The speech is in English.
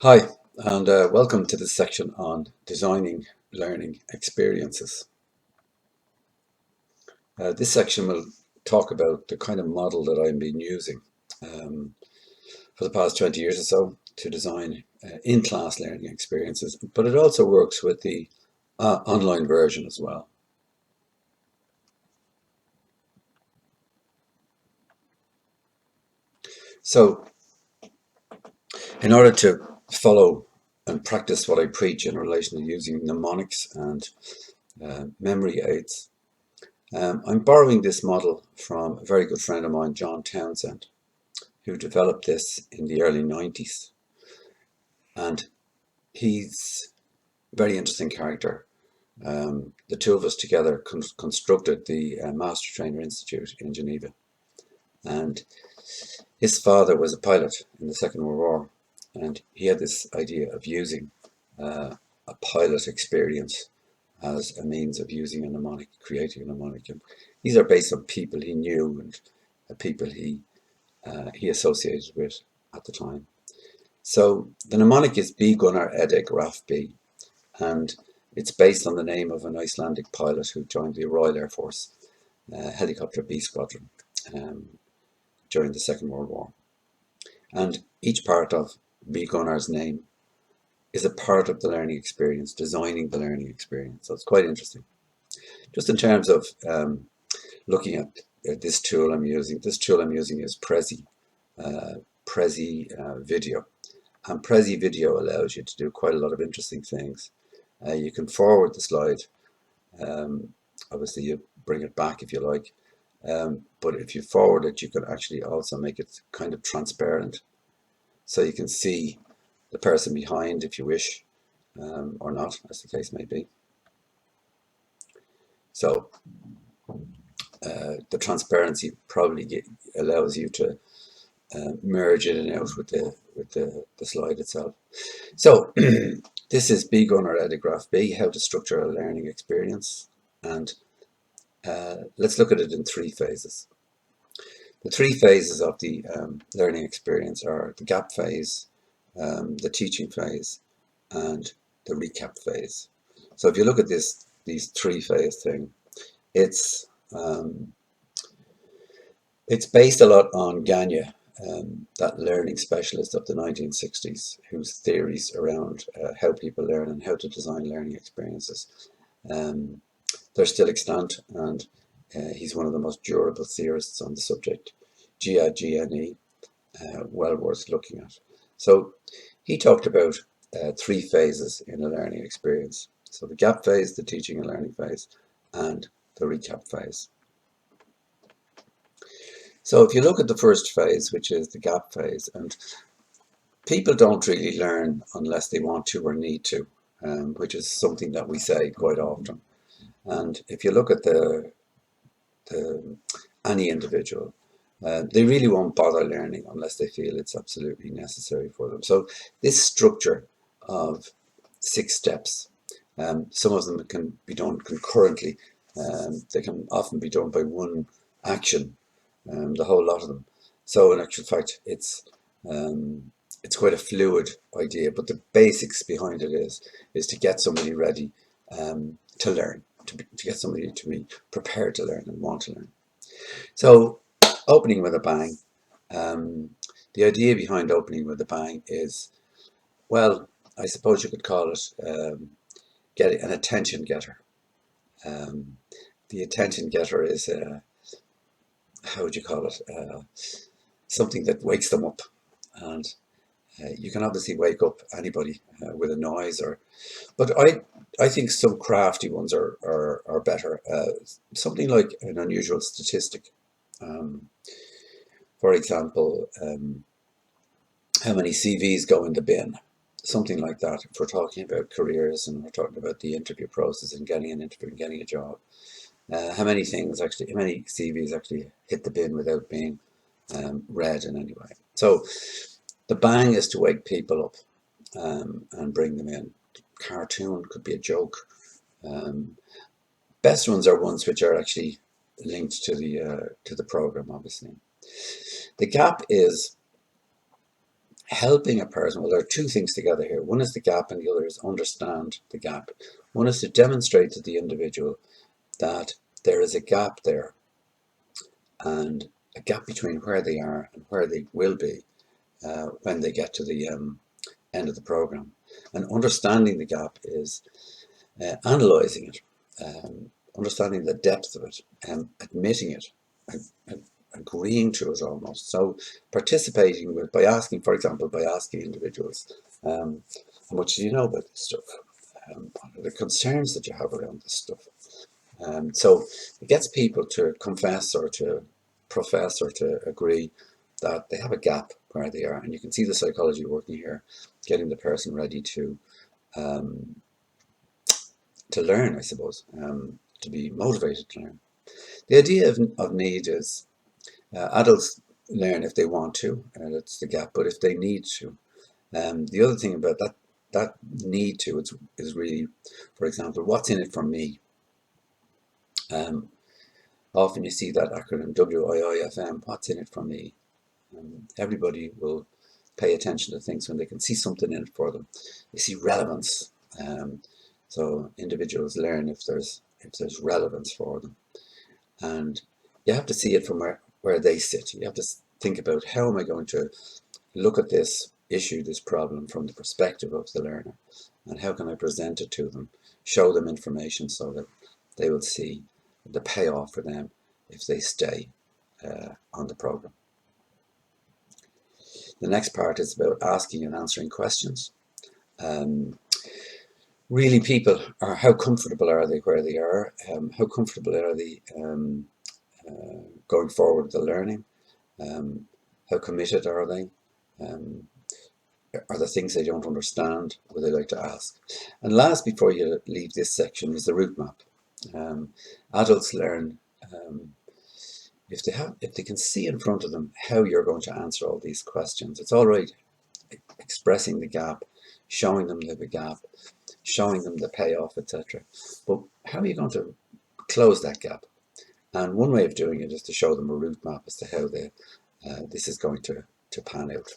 Hi, and welcome to this section on designing learning experiences. This section will talk about the kind of model that I've been using um, for the past 20 years or so to design in-class learning experiences, but it also works with the online version as well. So, in order to follow and practice what I preach in relation to using mnemonics and memory aids, I'm borrowing this model from a very good friend of mine, John Townsend, who developed this in the early 90s. And he's a very interesting character. The two of us together constructed the Master Trainer Institute in Geneva. And his father was a pilot in the Second World War. And he had this idea of using a pilot experience as a means of using a mnemonic, creating a mnemonic. And these are based on people he knew and people he associated with at the time. So the mnemonic is B Gunnar Ede Graf B, and it's based on the name of an Icelandic pilot who joined the Royal Air Force helicopter B squadron um, during the Second World War. And each part of B Gunnar's name is a part of the learning experience, designing the learning experience. So it's quite interesting. Just in terms of looking at this tool I'm using is Prezi Video. And Prezi Video allows you to do quite a lot of interesting things. You can forward the slide. Um, Obviously, you bring it back if you like. But if you forward it, you can actually also make it kind of transparent. So you can see the person behind if you wish, or not, as the case may be. So the transparency probably allows you to merge in and out with the slide itself. So this is B Gunnar Edigraph B, how to structure a learning experience. And let's look at it in three phases. The three phases of the learning experience are the gap phase, the teaching phase, and the recap phase. So if you look at these three phase thing, it's um, it's based a lot on Gagne, that learning specialist of the 1960s, whose theories around how people learn and how to design learning experiences, um, they're still extant, and he's one of the most durable theorists on the subject. Ggne, well worth looking at. So he talked about three phases in a learning experience. So the gap phase, the teaching and learning phase, and the recap phase. So if you look at the first phase, which is the gap phase, and people don't really learn unless they want to or need to, which is something that we say quite often. And if you look at the any individual, they really won't bother learning unless they feel it's absolutely necessary for them. So this structure of 6 steps, some of them can be done concurrently. They can often be done by one action, the whole lot of them. So in actual fact, it's quite a fluid idea, but the basics behind it is to get somebody ready to learn, to get somebody to be prepared to learn and want to learn. So opening with a bang. Um, the idea behind opening with a bang is, well, I suppose you could call it get an attention getter. Um, the attention getter is, how would you call it? Something that wakes them up. And you can obviously wake up anybody with a noise, but I think some crafty ones are better. Something like an unusual statistic. Um, for example, how many CVs go in the bin? Something like that. If we're talking about careers and we're talking about the interview process and getting an interview and getting a job, how many CVs actually hit the bin without being read in any way? So the bang is to wake people up and bring them in. Cartoon could be a joke. Um, Best ones are ones which are actually linked to the program, obviously. The gap is helping a person, well, there are two things together here. One is the gap and the other is understand the gap. One is to demonstrate to the individual that there is a gap there, and a gap between where they are and where they will be when they get to the end of the program. And understanding the gap is analysing it, understanding the depth of it, admitting it, agreeing to it almost. So participating with, by asking, for example, by asking individuals, how much do you know about this stuff? What are the concerns that you have around this stuff? So it gets people to confess or to profess or to agree that they have a gap where they are. And you can see the psychology working here, getting the person ready to learn, I suppose, to be motivated to learn. The idea of need is adults learn if they want to, and it's the gap, but if they need to. The other thing about that need to is really, for example, what's in it for me? Often you see that acronym WIIFM, what's in it for me? Everybody will pay attention to things when they can see something in it for them. They see relevance. So individuals learn if there's relevance for them. And you have to see it from where they sit. You have to think about, how am I going to look at this issue, this problem, from the perspective of the learner, and how can I present it to them, show them information so that they will see the payoff for them if they stay on the program. The next part is about asking and answering questions. Really, people are, how comfortable are they where they are? How comfortable are they going forward with the learning? How committed are they? Are there things they don't understand? Would they like to ask? And last, before you leave this section, is the route map. Adults learn if they can see in front of them how you're going to answer all these questions. It's all right expressing the gap, showing them the gap, showing them the payoff, etc. But how are you going to close that gap? And one way of doing it is to show them a route map as to how this is going to pan out.